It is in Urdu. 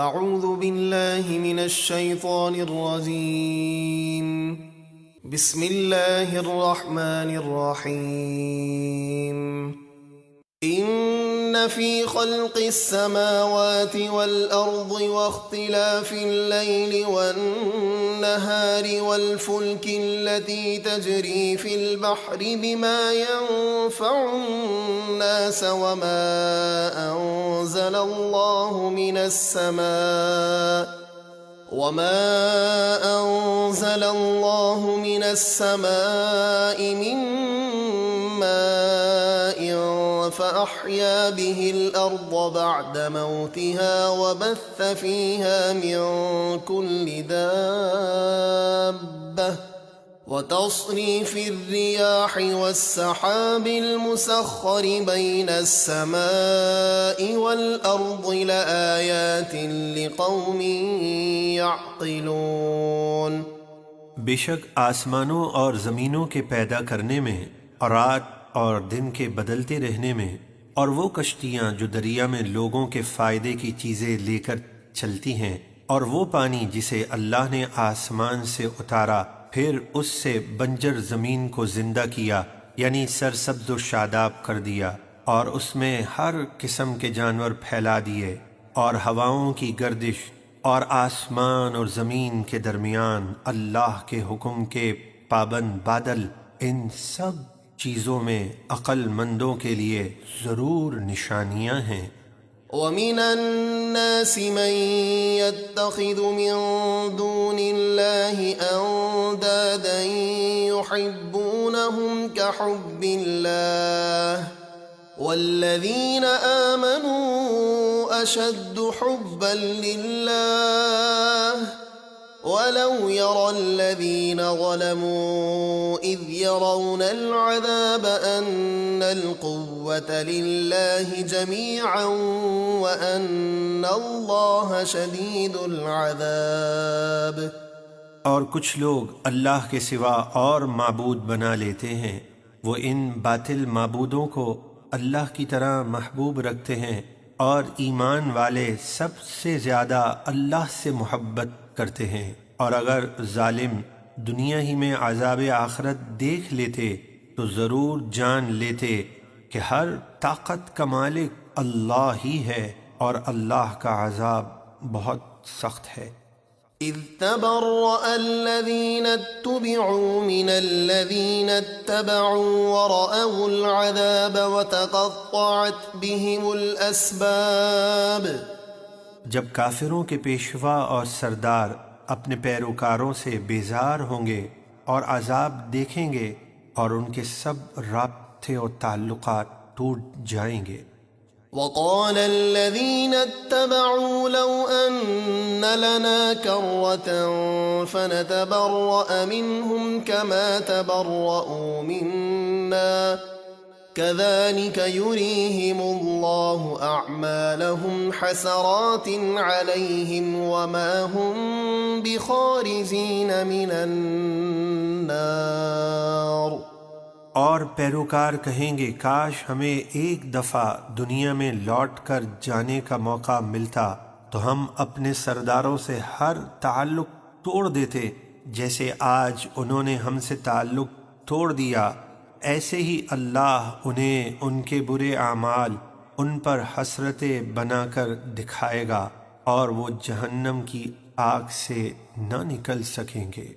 اعوذ باللہ من الشیطان الرجیم بسم اللہ الرحمن الرحیم ان فی خلق السماوات والارض واختلاف اللیل والنہار والفلک التي تجری فی البحر بما ينفع الناس وما انزل الله من السماء من ماء فأحيا به الأرض بعد موتها وبث فيها من كل دابة وتصريف الرياح والسحاب المسخر بين السماء والأرض لآيات لقوم يعقلون۔ بے شک آسمانوں اور زمینوں کے پیدا کرنے میں اور رات اور دن کے بدلتے رہنے میں اور وہ کشتیاں جو دریا میں لوگوں کے فائدے کی چیزیں لے کر چلتی ہیں اور وہ پانی جسے اللہ نے آسمان سے اتارا پھر اس سے بنجر زمین کو زندہ کیا یعنی سرسبز و شاداب کر دیا اور اس میں ہر قسم کے جانور پھیلا دیے اور ہواؤں کی گردش اور آسمان اور زمین کے درمیان اللہ کے حکم کے پابند بادل، ان سب چیزوں میں عقل مندوں کے لیے ضرور نشانیاں ہیں۔ وَمِنَ النَّاسِ مَن يَتَّخِذُ مِن دُونِ اللَّهِ أَندَادًا يُحِبُّونَهُمْ كَحُبِّ اللَّهِ وَالَّذِينَ آمَنُوا أَشَدُّ حُبًّا لِلَّهِ وَلَوْ يَرَى الَّذِينَ ظَلَمُوا إِذْ يَرَوْنَ الْعَذَابَ أَنَّ الْقُوَّةَ لِلَّهِ جَمِيعًا وَأَنَّ اللَّهَ شَدِيدُ الْعَذَابِ۔ اور کچھ لوگ اللہ کے سوا اور معبود بنا لیتے ہیں، وہ ان باطل معبودوں کو اللہ کی طرح محبوب رکھتے ہیں اور ایمان والے سب سے زیادہ اللہ سے محبت کرتے ہیں، اور اگر ظالم دنیا ہی میں عذاب آخرت دیکھ لیتے تو ضرور جان لیتے کہ ہر طاقت کا مالک اللہ ہی ہے اور اللہ کا عذاب بہت سخت ہے۔ اذ تبرأ الذين اتبعوا من الذين اتبعوا ورأوا العذاب وتقطعت بهم الأسباب۔ جب کافروں کے پیشوا اور سردار اپنے پیروکاروں سے بیزار ہوں گے اور عذاب دیکھیں گے اور ان کے سب رابطے اور تعلقات ٹوٹ جائیں گے۔ وقال الذين اتبعوا لو أن لنا كرة فنتبرأ منهم كما تبرؤوا منا كذلك يريهم الله أعمالهم حسرات عليهم وما هم بخارجين من النار۔ اور پیروکار کہیں گے کاش ہمیں ایک دفعہ دنیا میں لوٹ کر جانے کا موقع ملتا تو ہم اپنے سرداروں سے ہر تعلق توڑ دیتے، جیسے آج انہوں نے ہم سے تعلق توڑ دیا، ایسے ہی اللہ انہیں ان کے برے اعمال ان پر حسرتیں بنا کر دکھائے گا اور وہ جہنم کی آگ سے نہ نکل سکیں گے۔